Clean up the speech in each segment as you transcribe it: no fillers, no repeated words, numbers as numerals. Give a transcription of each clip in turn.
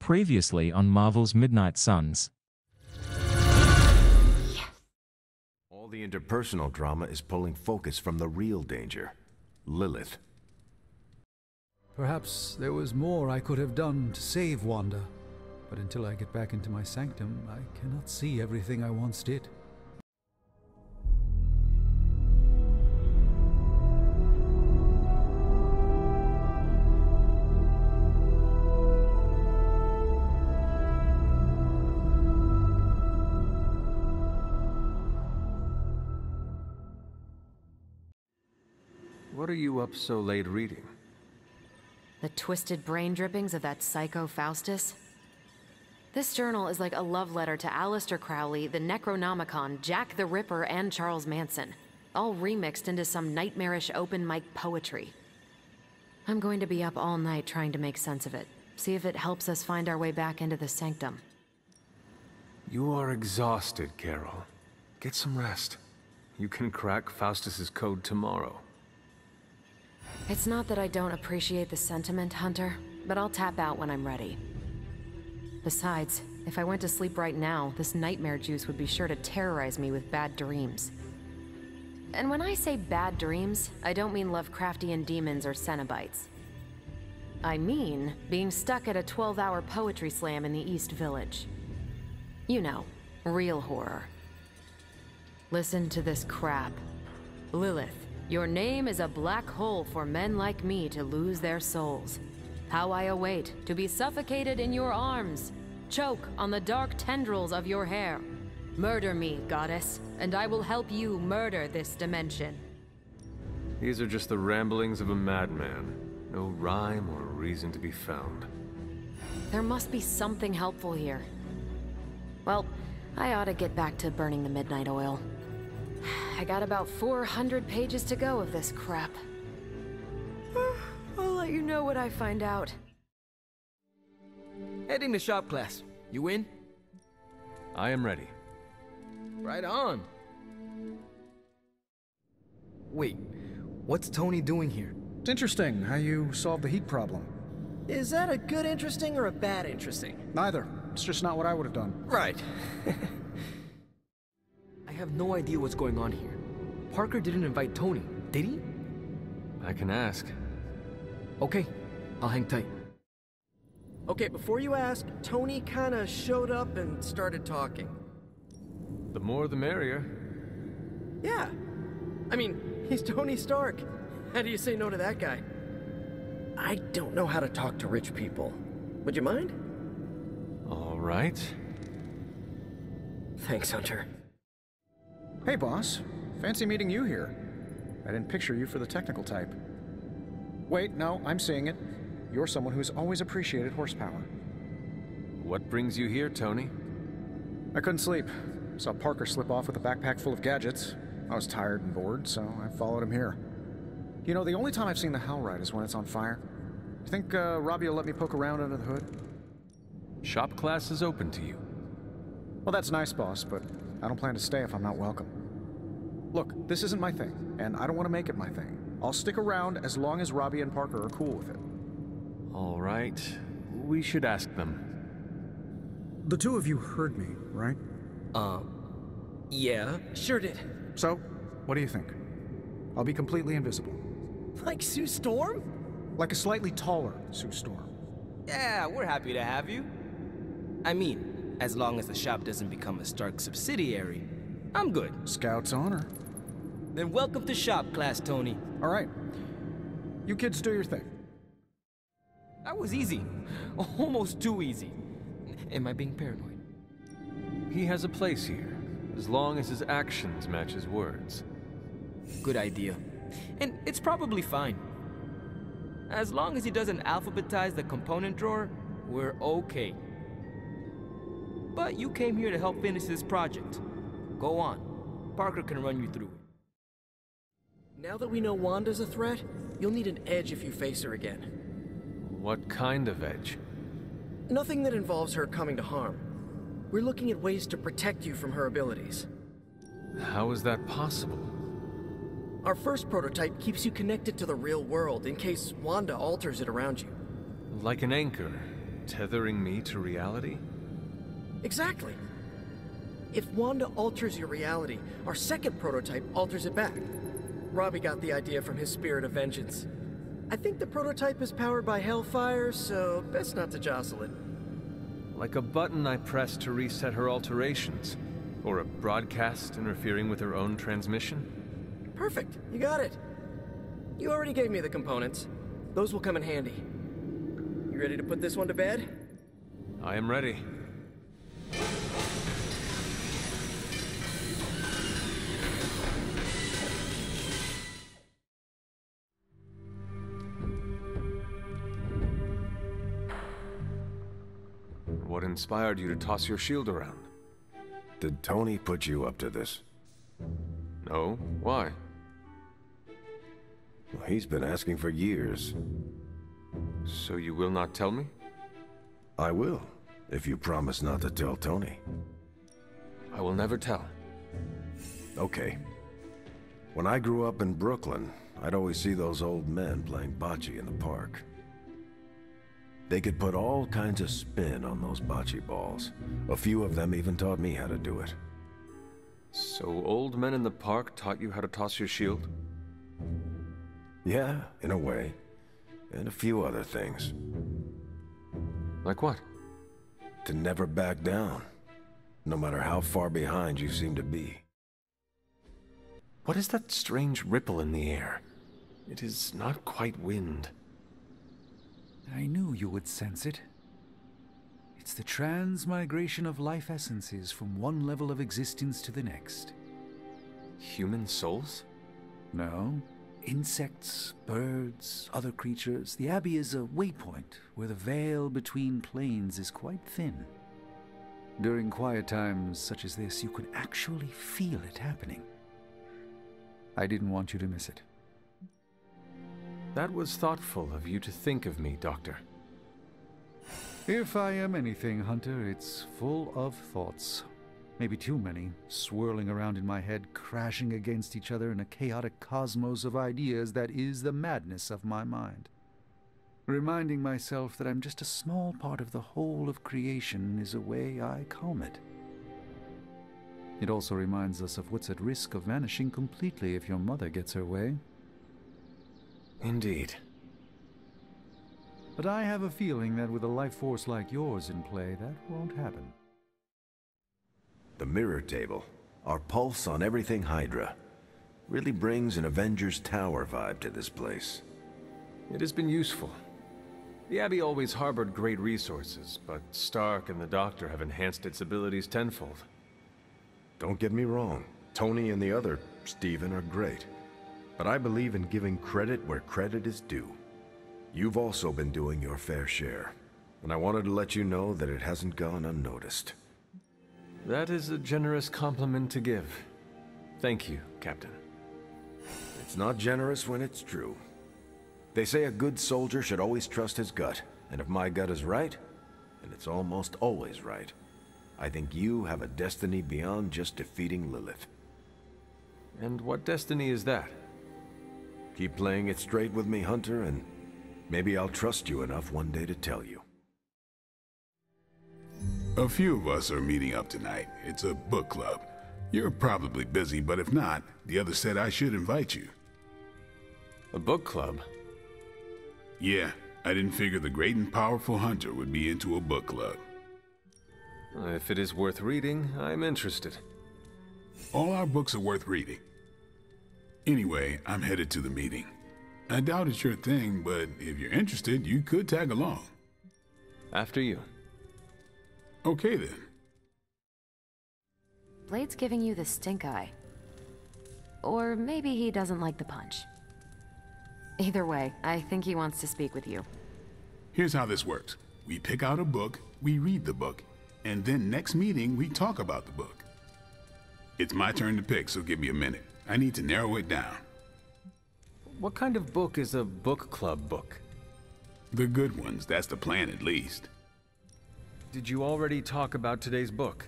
Previously on Marvel's Midnight Suns. All the interpersonal drama is pulling focus from the real danger, Lilith. Perhaps there was more I could have done to save Wanda, but until I get back into my sanctum, I cannot see everything I once did. What are you up so late reading? The twisted brain drippings of that psycho Faustus? This journal is like a love letter to Aleister Crowley, the Necronomicon, Jack the Ripper, and Charles Manson, all remixed into some nightmarish open mic poetry. I'm going to be up all night trying to make sense of it, see if it helps us find our way back into the sanctum. You are exhausted, Carol. Get some rest. You can crack Faustus's code tomorrow. It's not that I don't appreciate the sentiment, Hunter, but I'll tap out when I'm ready. Besides, if I went to sleep right now, this nightmare juice would be sure to terrorize me with bad dreams. And when I say bad dreams, I don't mean Lovecraftian demons or Cenobites. I mean being stuck at a 12-hour poetry slam in the East Village. You know, real horror. Listen to this crap. Lilith. Your name is a black hole for men like me to lose their souls. How I await to be suffocated in your arms, choke on the dark tendrils of your hair. Murder me, goddess, and I will help you murder this dimension. These are just the ramblings of a madman. No rhyme or reason to be found. There must be something helpful here. Well, I ought to get back to burning the midnight oil. I got about 400 pages to go of this crap. I'll let you know what I find out. Heading to shop class. You in? I am ready. Right on. Wait, what's Tony doing here? It's interesting how you solved the heat problem. Is that a good interesting or a bad interesting? Neither. It's just not what I would have done. Right. I have no idea what's going on here. Parker didn't invite Tony, did he? I can ask. Okay, I'll hang tight. Okay, before you ask, Tony kinda showed up and started talking. The more the merrier. Yeah. I mean, he's Tony Stark. How do you say no to that guy? I don't know how to talk to rich people. Would you mind? All right. Thanks, Hunter. Hey, boss. Fancy meeting you here. I didn't picture you for the technical type. Wait, no, I'm seeing it. You're someone who's always appreciated horsepower. What brings you here, Tony? I couldn't sleep. Saw Parker slip off with a backpack full of gadgets. I was tired and bored, so I followed him here. You know, the only time I've seen the Hell Ride is when it's on fire. You think Robbie will let me poke around under the hood? Shop class is open to you. Well, that's nice, boss, but I don't plan to stay if I'm not welcome. Look, this isn't my thing, and I don't want to make it my thing. I'll stick around as long as Robbie and Parker are cool with it. All right. We should ask them. The two of you heard me, right? Yeah. Sure did. So, what do you think? I'll be completely invisible. Like Sue Storm? Like a slightly taller Sue Storm. Yeah, we're happy to have you. I mean, as long as the shop doesn't become a Stark subsidiary, I'm good. Scout's honor. Then welcome to shop class, Tony. All right. You kids do your thing. That was easy. Almost too easy. Am I being paranoid? He has a place here, as long as his actions match his words. Good idea. And it's probably fine. As long as he doesn't alphabetize the component drawer, we're okay. But you came here to help finish this project. Go on. Parker can run you through it. Now that we know Wanda's a threat, you'll need an edge if you face her again. What kind of edge? Nothing that involves her coming to harm. We're looking at ways to protect you from her abilities. How is that possible? Our first prototype keeps you connected to the real world in case Wanda alters it around you. Like an anchor, Tethering me to reality? Exactly. If Wanda alters your reality, our second prototype alters it back. Robbie got the idea from his spirit of vengeance. I think the prototype is powered by Hellfire, so best not to jostle it. Like a button I press to reset her alterations? Or a broadcast interfering with her own transmission? Perfect, you got it. You already gave me the components. Those will come in handy. You ready to put this one to bed? I am ready. What inspired you to toss your shield around? Did Tony put you up to this? No. Why? Well, he's been asking for years. So you will not tell me? I will, if you promise not to tell Tony. I will never tell. Okay. When I grew up in Brooklyn, I'd always see those old men playing bocce in the park. They could put all kinds of spin on those bocce balls. A few of them even taught me how to do it. So old men in the park taught you how to toss your shield? Yeah, in a way. And a few other things. Like what? To never back down, no matter how far behind you seem to be. What is that strange ripple in the air? It is not quite wind. I knew you would sense it. It's the transmigration of life essences from one level of existence to the next. Human souls? No. Insects, birds, other creatures. The Abbey is a waypoint where the veil between planes is quite thin. During quiet times such as this, you could actually feel it happening. I didn't want you to miss it. That was thoughtful of you to think of me, Doctor. If I am anything, Hunter, it's full of thoughts. Maybe too many, swirling around in my head, crashing against each other in a chaotic cosmos of ideas that is the madness of my mind. Reminding myself that I'm just a small part of the whole of creation is a way I calm it. It also reminds us of what's at risk of vanishing completely if your mother gets her way. Indeed. But I have a feeling that with a life force like yours in play, that won't happen. The mirror table, our pulse on everything Hydra, really brings an Avengers Tower vibe to this place. It has been useful. The Abbey always harbored great resources, but Stark and the Doctor have enhanced its abilities tenfold. Don't get me wrong, Tony and the other Stephen are great. But I believe in giving credit where credit is due. You've also been doing your fair share, and I wanted to let you know that it hasn't gone unnoticed. That is a generous compliment to give. Thank you, Captain. It's not generous when it's true. They say a good soldier should always trust his gut, and if my gut is right, and it's almost always right, I think you have a destiny beyond just defeating Lilith. And what destiny is that? Keep playing it straight with me, Hunter, and maybe I'll trust you enough one day to tell you. A few of us are meeting up tonight. It's a book club. You're probably busy, but if not, the others said I should invite you. A book club? Yeah, I didn't figure the great and powerful Hunter would be into a book club. If it is worth reading, I'm interested. All our books are worth reading. Anyway, I'm headed to the meeting. I doubt it's your thing, but if you're interested, you could tag along. After you. Okay then. Blade's giving you the stink eye. Or maybe he doesn't like the punch. Either way, I think he wants to speak with you. Here's how this works. We pick out a book, we read the book, and then next meeting we talk about the book. It's my turn to pick, so give me a minute. I need to narrow it down. What kind of book is a book club book? The good ones, that's the plan at least. Did you already talk about today's book?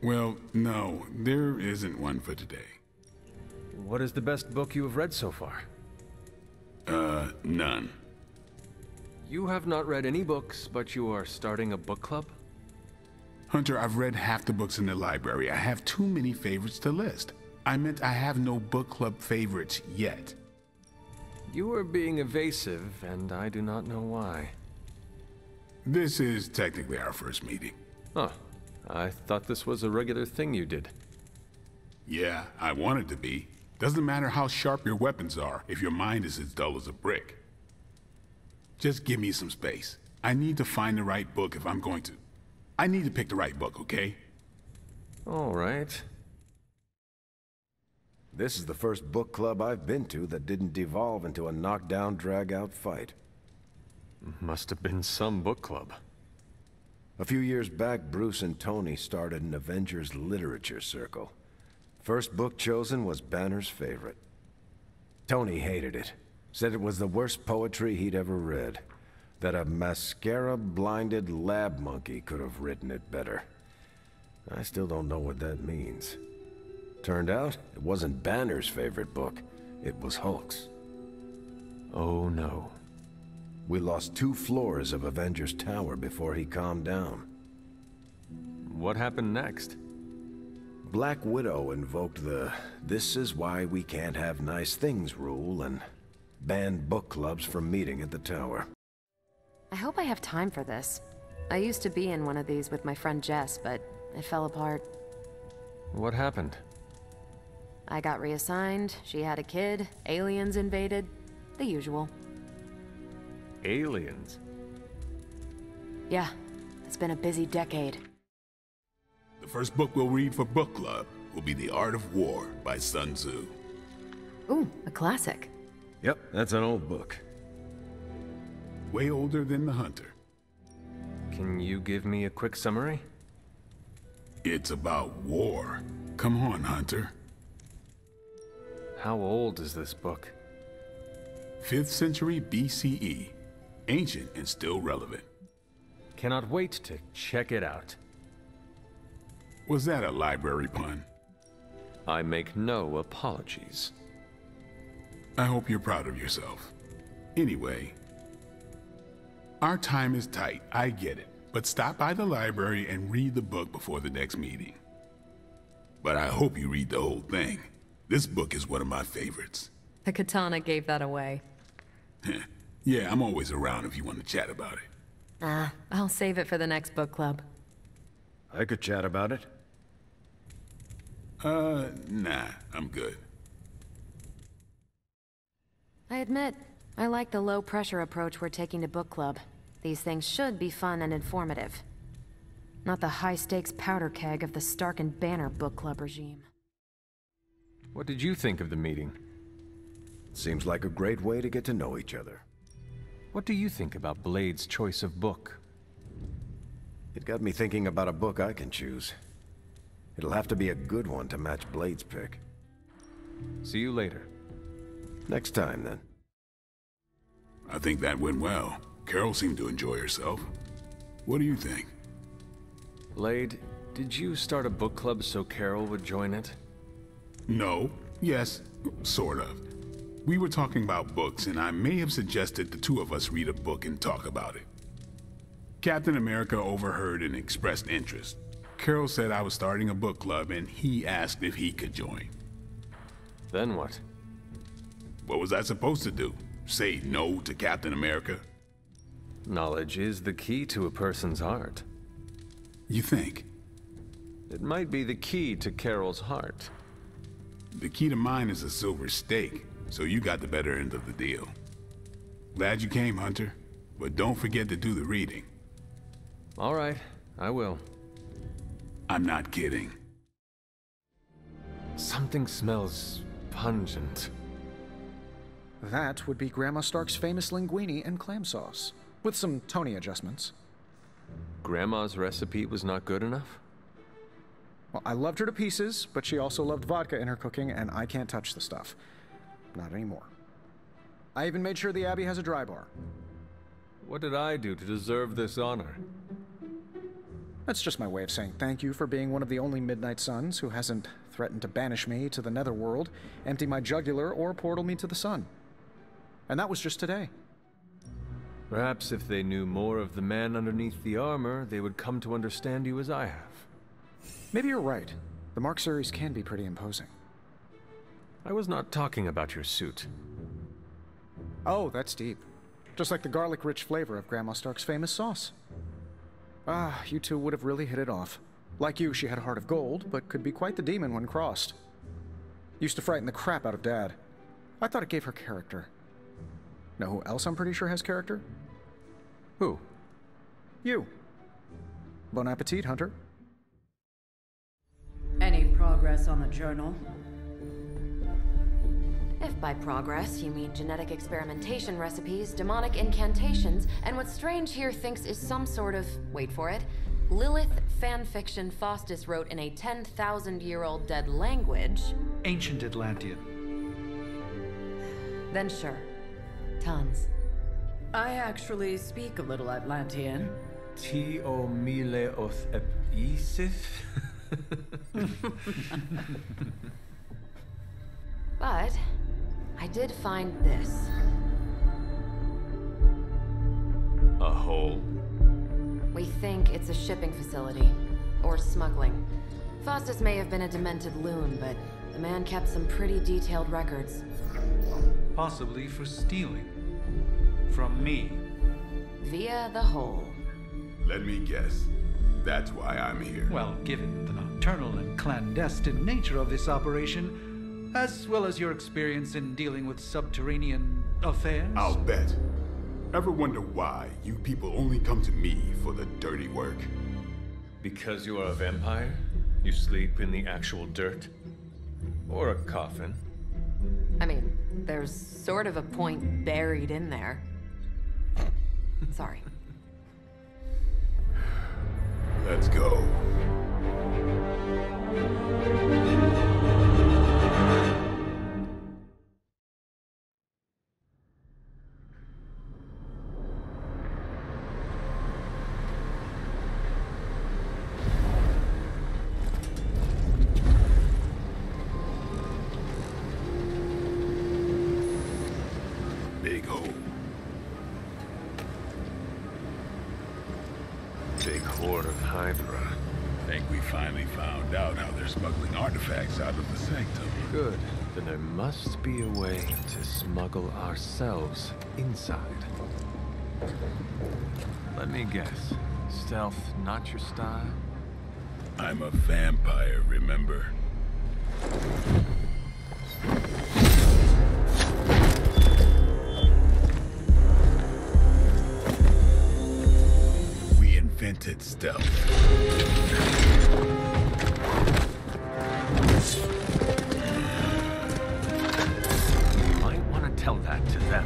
Well, no, there isn't one for today. What is the best book you have read so far? None. You have not read any books, but you are starting a book club? Hunter, I've read half the books in the library. I have too many favorites to list. I meant I have no book club favorites yet. You are being evasive, and I do not know why. This is technically our first meeting. Huh. I thought this was a regular thing you did. Yeah, I want it to be. Doesn't matter how sharp your weapons are if your mind is as dull as a brick. Just give me some space. I need to find the right book if I'm going to. I need to pick the right book, okay? All right. This is the first book club I've been to that didn't devolve into a knockdown, drag-out fight. Must have been some book club. A few years back, Bruce and Tony started an Avengers literature circle. First book chosen was Banner's favorite. Tony hated it. Said it was the worst poetry he'd ever read. That a mascara-blinded lab monkey could have written it better. I still don't know what that means. Turned out, it wasn't Banner's favorite book. It was Hulk's. Oh no. We lost 2 floors of Avengers Tower before he calmed down. What happened next? Black Widow invoked the "this is why we can't have nice things" rule and banned book clubs from meeting at the tower. I hope I have time for this. I used to be in one of these with my friend Jess, but it fell apart. What happened? I got reassigned, she had a kid, aliens invaded, the usual. Aliens? Yeah, it's been a busy decade. The first book we'll read for book club will be The Art of War by Sun Tzu. Ooh, a classic. Yep, that's an old book. Way older than The Hunter. Can you give me a quick summary? It's about war. Come on, Hunter. How old is this book? 5th century BCE. Ancient and still relevant. Cannot wait to check it out. Was that a library pun? I make no apologies. I hope you're proud of yourself. Anyway, our time is tight, I get it. But stop by the library and read the book before the next meeting. But I hope you read the whole thing. This book is one of my favorites. The katana gave that away. Yeah, I'm always around if you want to chat about it. I'll save it for the next book club. I could chat about it. Nah, I'm good. I admit, I like the low-pressure approach we're taking to book club. These things should be fun and informative. Not the high-stakes powder keg of the Stark and Banner book club regime. What did you think of the meeting? Seems like a great way to get to know each other. What do you think about Blade's choice of book? It got me thinking about a book I can choose. It'll have to be a good one to match Blade's pick. See you later. Next time, then. I think that went well. Carol seemed to enjoy herself. What do you think? Blade, did you start a book club so Carol would join it? No. Yes, sort of. We were talking about books, and I may have suggested the 2 of us read a book and talk about it. Captain America overheard and expressed interest. Carol said I was starting a book club, and he asked if he could join. Then what? What was I supposed to do? Say no to Captain America? Knowledge is the key to a person's heart. You think? It might be the key to Carol's heart. The key to mine is a silver stake, so you got the better end of the deal. Glad you came, Hunter, but don't forget to do the reading. All right, I will. I'm not kidding. Something smells pungent. That would be Grandma Stark's famous linguine and clam sauce, with some Tony adjustments. Grandma's recipe was not good enough? Well, I loved her to pieces, but she also loved vodka in her cooking, and I can't touch the stuff. Not anymore. I even made sure the Abbey has a dry bar. What did I do to deserve this honor? That's just my way of saying thank you for being one of the only Midnight Suns who hasn't threatened to banish me to the Netherworld, empty my jugular, or portal me to the sun. And that was just today. Perhaps if they knew more of the man underneath the armor, they would come to understand you as I have. Maybe you're right. The Mark series can be pretty imposing. I was not talking about your suit. Oh, that's deep. Just like the garlic-rich flavor of Grandma Stark's famous sauce. Ah, you two would have really hit it off. Like you, she had a heart of gold, but could be quite the demon when crossed. Used to frighten the crap out of Dad. I thought it gave her character. Know who else I'm pretty sure has character? Who? You. Bon appetit, Hunter. Any progress on the journal? If by progress you mean genetic experimentation recipes, demonic incantations, and what Strange here thinks is some sort of, wait for it, Lilith fanfiction Faustus wrote in a 10,000-year-old dead language... Ancient Atlantean. Then sure. Tons. I actually speak a little Atlantean. Tio mile oth episis? But I did find this. A hole? We think it's a shipping facility. Or smuggling. Faustus may have been a demented loon, but the man kept some pretty detailed records. Possibly for stealing. From me. Via the hole. Let me guess. That's why I'm here. Well, given the nocturnal and clandestine nature of this operation, as well as your experience in dealing with subterranean affairs... I'll bet. Ever wonder why you people only come to me for the dirty work? Because you are a vampire? You sleep in the actual dirt? Or a coffin? I mean, there's sort of a point buried in there. Sorry. Let's go. Big hole. Big horde of Hydra. Think we finally found out how they're smuggling artifacts out of the sanctum. Good. Then there must be a way to smuggle ourselves inside. Let me guess. Stealth not your style? I'm a vampire, remember? We invented stealth. You might want to tell that to them.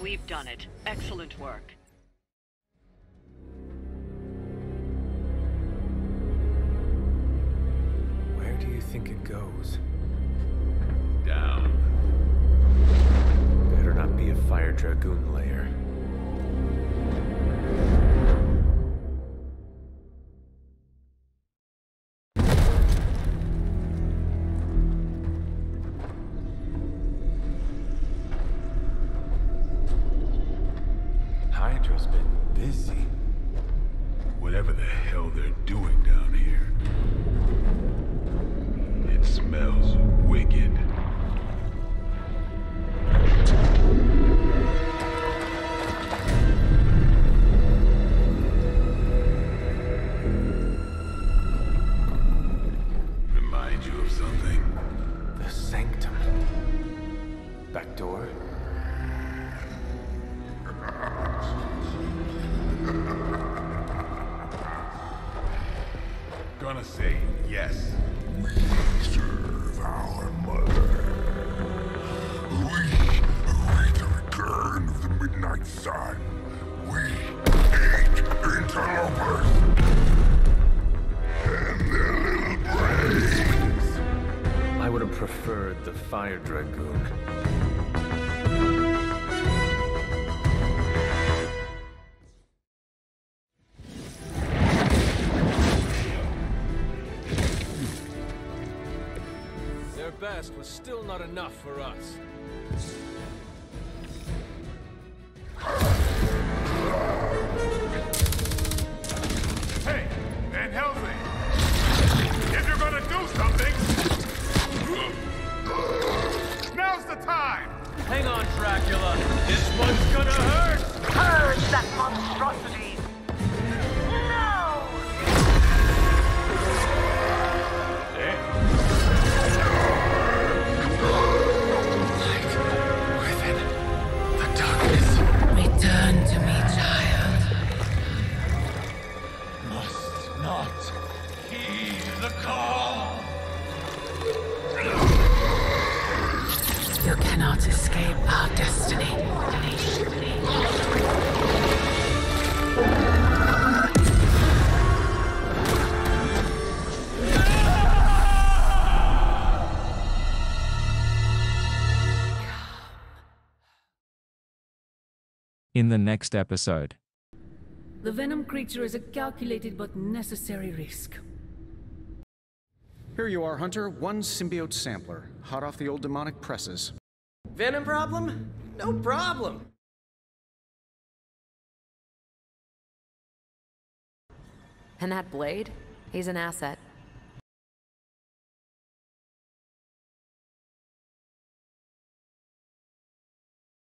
We've done it. Excellent work. Where do you think it goes? Down. Better not be a fire dragoon lair. Hydra's been busy. Whatever the hell they're doing down here. It smells wicked. Remind you of something? The sanctum. Back door? Gonna say yes. We serve our mother. We await the return of the midnight sun. We hate interlopers and their little brains. I would have preferred the fire dragoon. best was still not enough for us. Hey, Van Helsing! If you're gonna do something, now's the time! Hang on, Dracula. This one's gonna hurt! Purge that monstrosity! No! Within the darkness. Return to me, child. Must not heed the call. You cannot escape our destiny. In the next episode. The venom creature is a calculated but necessary risk. Here you are, Hunter. One symbiote sampler, hot off the old demonic presses. Venom problem? No problem. And that blade? He's an asset.